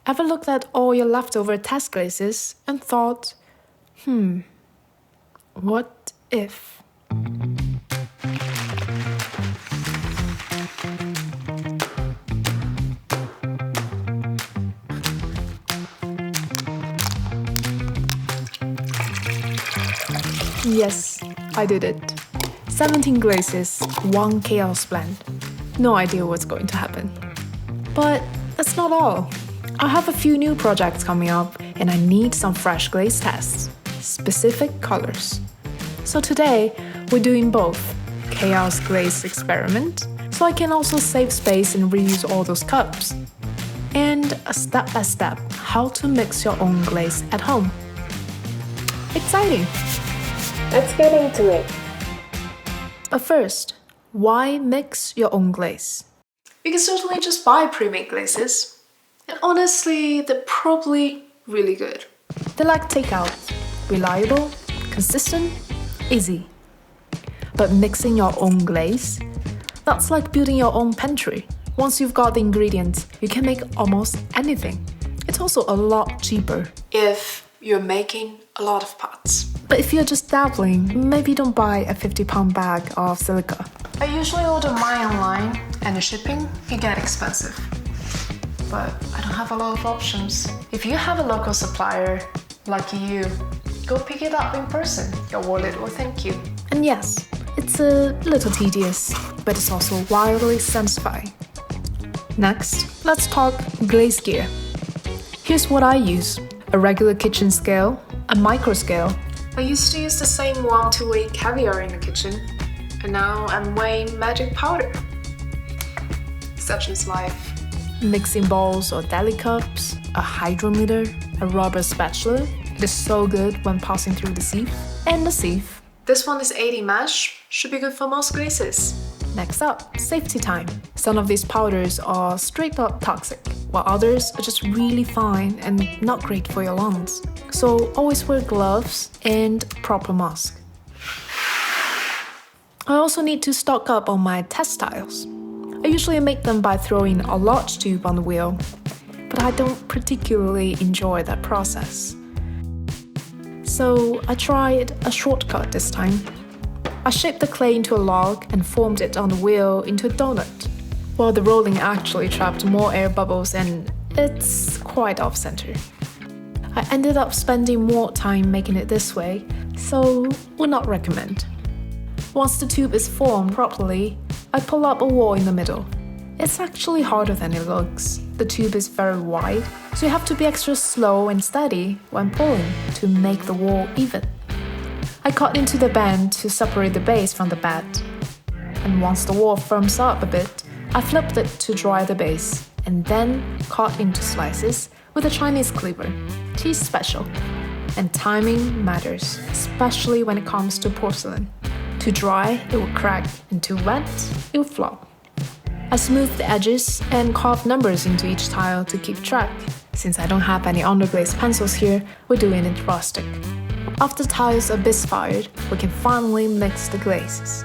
Ever looked at all your leftover test glazes and thought, what if? Yes, I did it. 17 glazes, 1 chaos blend. No idea what's going to happen. But that's not all. I have a few new projects coming up and I need some fresh glaze tests, specific colors. So today, we're doing both. Chaos glaze experiment, so I can also save space and reuse all those cups. And a step-by-step how to mix your own glaze at home. Exciting! Let's get into it. But first, why mix your own glaze? You can certainly just buy pre-made glazes. And honestly, they're probably really good. They're like takeout. Reliable, consistent, easy. But mixing your own glaze? That's like building your own pantry. Once you've got the ingredients, you can make almost anything. It's also a lot cheaper if you're making a lot of pots. But if you're just dabbling, maybe don't buy a 50-pound bag of silica. I usually order mine online, and the shipping can get expensive. But I don't have a lot of options. If you have a local supplier, lucky you, go pick it up in person. Your wallet will thank you. And yes, it's a little tedious, but it's also wildly satisfying. Next, let's talk Glaze Gear. Here's what I use. A regular kitchen scale, a micro scale. I used to use the same one to weigh caviar in the kitchen, and now I'm weighing magic powder. Such is life. Mixing bowls or deli cups, a hydrometer, a rubber spatula. It is so good when passing through the sieve. And the sieve. This one is 80 mesh, should be good for most glazes. Next up, safety time. Some of these powders are straight up toxic, while others are just really fine and not great for your lungs. So always wear gloves and proper mask. I also need to stock up on my Testiles. I usually make them by throwing a large tube on the wheel, but I don't particularly enjoy that process. So I tried a shortcut this time. I shaped the clay into a log and formed it on the wheel into a donut. While the rolling actually trapped more air bubbles and it's quite off-center. I ended up spending more time making it this way, so would not recommend. Once the tube is formed properly, I pull up a wall in the middle. It's actually harder than it looks. The tube is very wide, so you have to be extra slow and steady when pulling to make the wall even. I cut into the band to separate the base from the bed. And once the wall firms up a bit, I flipped it to dry the base, and then cut into slices with a Chinese cleaver. She's special. And timing matters, especially when it comes to porcelain. Too dry, it will crack, and too wet, it will flop. I smoothed the edges and carved numbers into each tile to keep track. Since I don't have any underglaze pencils here, we're doing it rustic. After the tiles are bisfired, we can finally mix the glazes.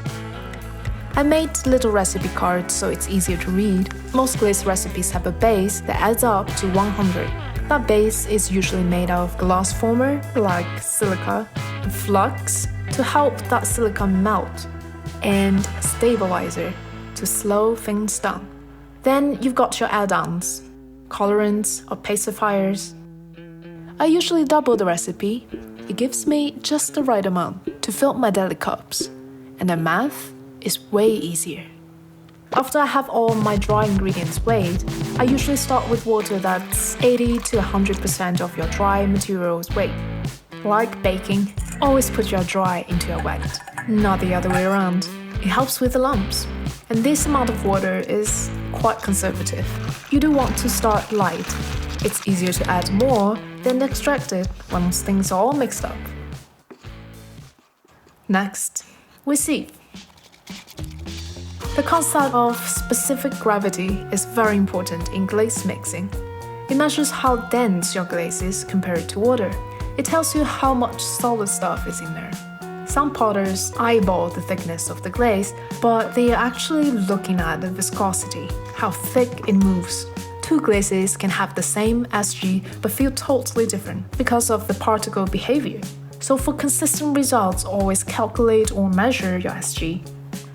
I made little recipe cards so it's easier to read. Most glaze recipes have a base that adds up to 100. That base is usually made of glass former, like silica, and flux to help that silica melt, and stabilizer to slow things down. Then you've got your add-ons, colorants or pacifiers. I usually double the recipe. It gives me just the right amount to fill my deli cups, and the math is way easier. After I have all my dry ingredients weighed, I usually start with water that's 80 to 100% of your dry material's weight. Like baking, always put your dry into your wet, not the other way around. It helps with the lumps. And this amount of water is quite conservative. You do want to start light. It's easier to add more than extract it once things are all mixed up. Next, we sieve. The concept of specific gravity is very important in glaze mixing. It measures how dense your glaze is compared to water. It tells you how much solid stuff is in there. Some potters eyeball the thickness of the glaze, but they are actually looking at the viscosity, how thick it moves, to Two glazes can have the same SG but feel totally different because of the particle behavior. So for consistent results, always calculate or measure your SG.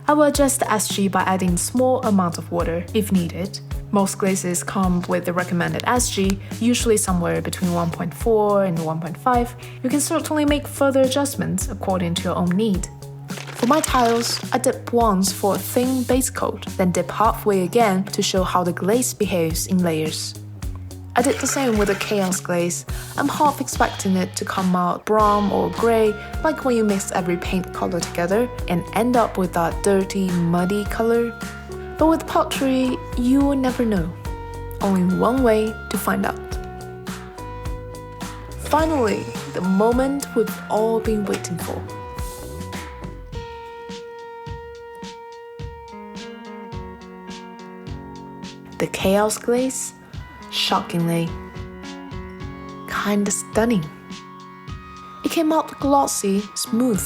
I will adjust the SG by adding small amount of water if needed. Most glazes come with the recommended SG, usually somewhere between 1.4 and 1.5. You can certainly make further adjustments according to your own need. For my tiles, I dip once for a thin base coat, then dip halfway again to show how the glaze behaves in layers. I did the same with the Chaos glaze. I'm half expecting it to come out brown or grey, like when you mix every paint color together and end up with that dirty, muddy color. But with pottery, you will never know. Only one way to find out. Finally, the moment we've all been waiting for. The Chaos glaze, shockingly, kinda stunning. It came out glossy, smooth,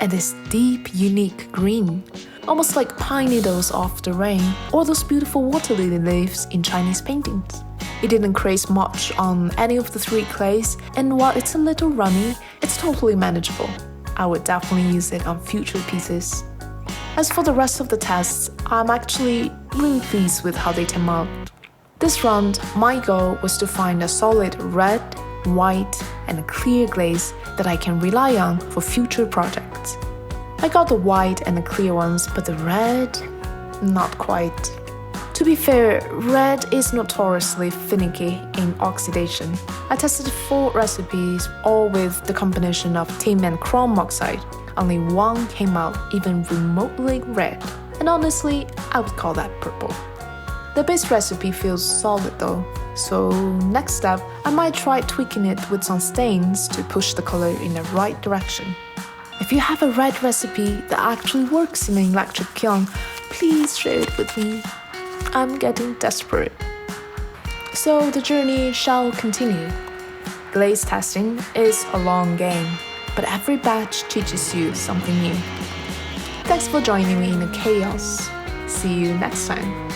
and this deep, unique green, almost like pine needles after rain or those beautiful water lily leaves in Chinese paintings. It didn't craze much on any of the three clays, and while it's a little runny, it's totally manageable. I would definitely use it on future pieces. As for the rest of the tests, I'm actually really pleased with how they came out. This round, my goal was to find a solid red, white, and a clear glaze that I can rely on for future projects. I got the white and the clear ones, but the red, not quite. To be fair, red is notoriously finicky in oxidation. I tested 4 recipes, all with the combination of tin and chrome oxide. Only one came out even remotely red, and honestly, I would call that purple. The base recipe feels solid though, so next step, I might try tweaking it with some stains to push the color in the right direction. If you have a red recipe that actually works in an electric kiln, please share it with me. I'm getting desperate. So the journey shall continue. Glaze testing is a long game, but every batch teaches you something new. Thanks for joining me in the chaos. See you next time.